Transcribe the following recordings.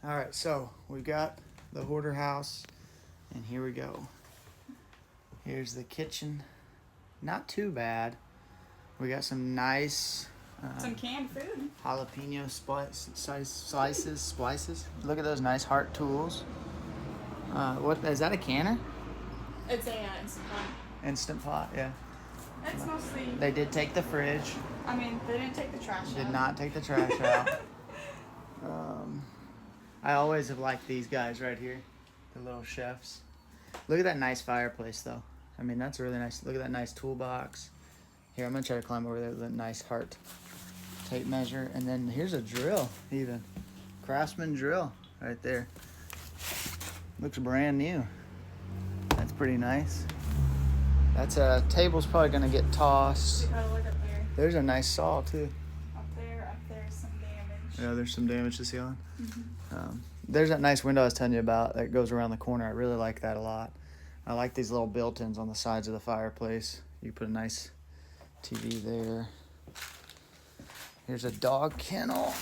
All right, so we got the hoarder house, and here we go. Here's the kitchen. Not too bad. We got some nice some canned food. Jalapeno slices. Look at those nice heart tools. What is that? A canner? It's a instant pot. Instant pot, yeah. It's mostly. They did take the fridge. I mean, they didn't take the trash out. Did not take the trash out. I always have liked these guys right here, the little chefs. Look at that nice fireplace, though. I mean, that's really nice. Look at that nice toolbox. Here, I'm gonna try to climb over there with that nice heart tape measure, and then here's a drill, even Craftsman drill right there. Looks brand new. That's pretty nice. That's a table's probably gonna get tossed. You gotta look up there. There's a nice saw too. Up there's some damage. Yeah, there's some damage to ceiling. Mm-hmm. There's that nice window I was telling you about that goes around the corner. I really like that a lot. I like these little built-ins on the sides of the fireplace. You put a nice TV there. Here's a dog kennel.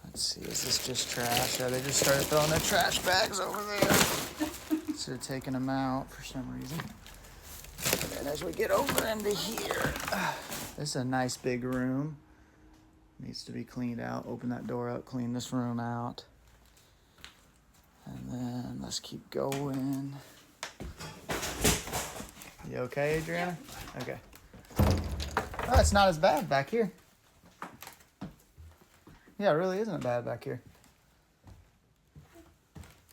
Let's see, is this just trash? Yeah, they just started throwing their trash bags over there. So they're taking them out for some reason. And then as we get over into here, this is a nice big room. Needs to be cleaned out. Open that door up, clean this room out. And then let's keep going. You okay, Adriana? Okay. Oh, it's not as bad back here. Yeah, it really isn't bad back here.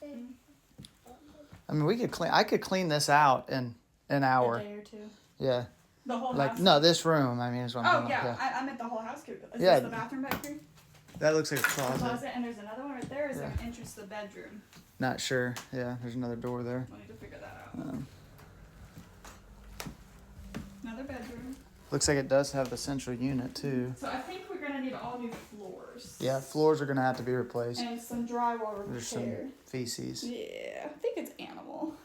I mean, I could clean this out in an hour. A day or two. Yeah. The whole Like, house? no, this room, I mean, is what I'm Oh, talking about. yeah. I meant the whole house. Is Yeah. this the bathroom back here? That looks like a The closet. closet, and there's another one right there. Is there Yeah. an entrance to the bedroom? Not sure. Yeah, there's another door there. We'll need to figure that out. Another bedroom. Looks like it does have the central unit, too. So I think we're gonna need all new floors. Yeah, floors are going to have to be replaced. And some drywall repair. There's some feces. Yeah, I think it's animal.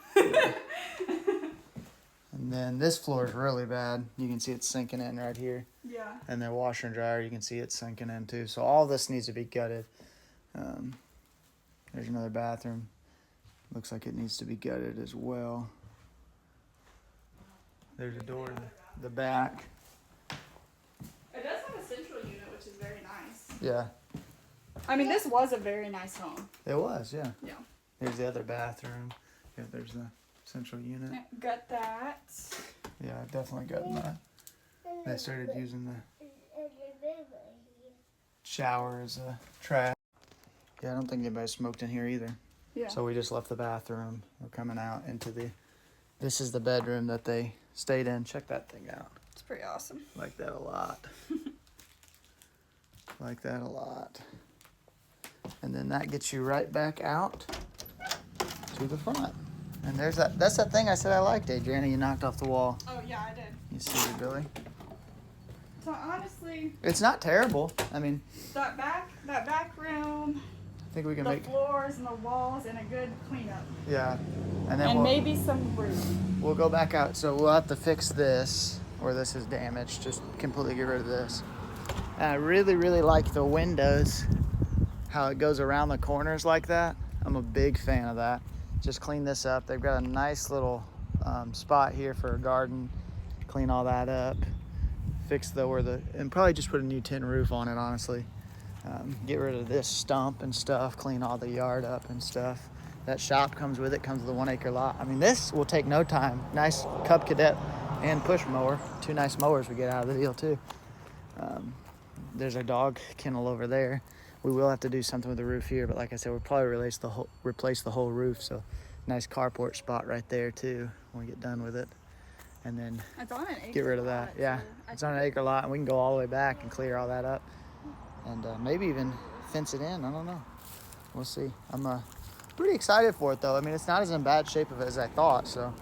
And then this floor is really bad. You can see it sinking in right here. Yeah. And the washer and dryer, you can see it sinking in too. So all this needs to be gutted. There's another bathroom. Looks like it needs to be gutted as well. There's a door to the back. It does have a central unit, which is very nice. Yeah, I mean, this was a very nice home. it was, yeah. Yeah. Here's the other bathroom. Yeah, there's the central unit. Got that. Yeah, I definitely got that. They started using the shower as a trash. Yeah, I don't think anybody smoked in here either. Yeah. So we just left the bathroom. We're coming out into this is the bedroom that they stayed in. Check that thing out. It's pretty awesome. Like that a lot. Like that a lot. And then that gets you right back out to the front. And that's that thing I said I liked, Adriana. You knocked off the wall. Oh, yeah, I did. You see it, Billy? So honestly, It's not terrible. I mean, that back room, I think we can the make, floors and the walls, and a good cleanup. yeah. And then And maybe some roof. we'll go back out. So we'll have to fix this where this is damaged. Just completely get rid of this. And I really, really like the windows, how it goes around the corners like that. I'm a big fan of that. Just clean this up. They've got a nice little spot here for a garden. Clean all that up. Fix and probably just put a new tin roof on it, honestly. Get rid of this stump and stuff. Clean all the yard up and stuff. That shop comes with it. Comes with a 1 acre lot. I mean, this will take no time. Nice Cub Cadet and push mower. 2 nice mowers we get out of the deal too. There's our dog kennel over there. We will have to do something with the roof here, but like I said, we'll probably replace the whole roof. So nice carport spot right there too when we get done with it. And then It's on an acre get rid of that. lot, Yeah, so it's on an acre lot, and we can go all the way back and clear all that up, and maybe even fence it in. I don't know. We'll see. I'm pretty excited for it though. I mean, it's not as in bad shape as I thought, so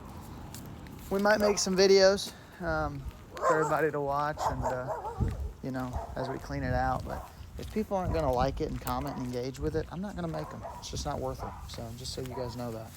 we might make some videos for everybody to watch, and you know, as we clean it out. But if people aren't gonna like it and comment and engage with it, I'm not gonna make them. It's just not worth it. So just so you guys know that.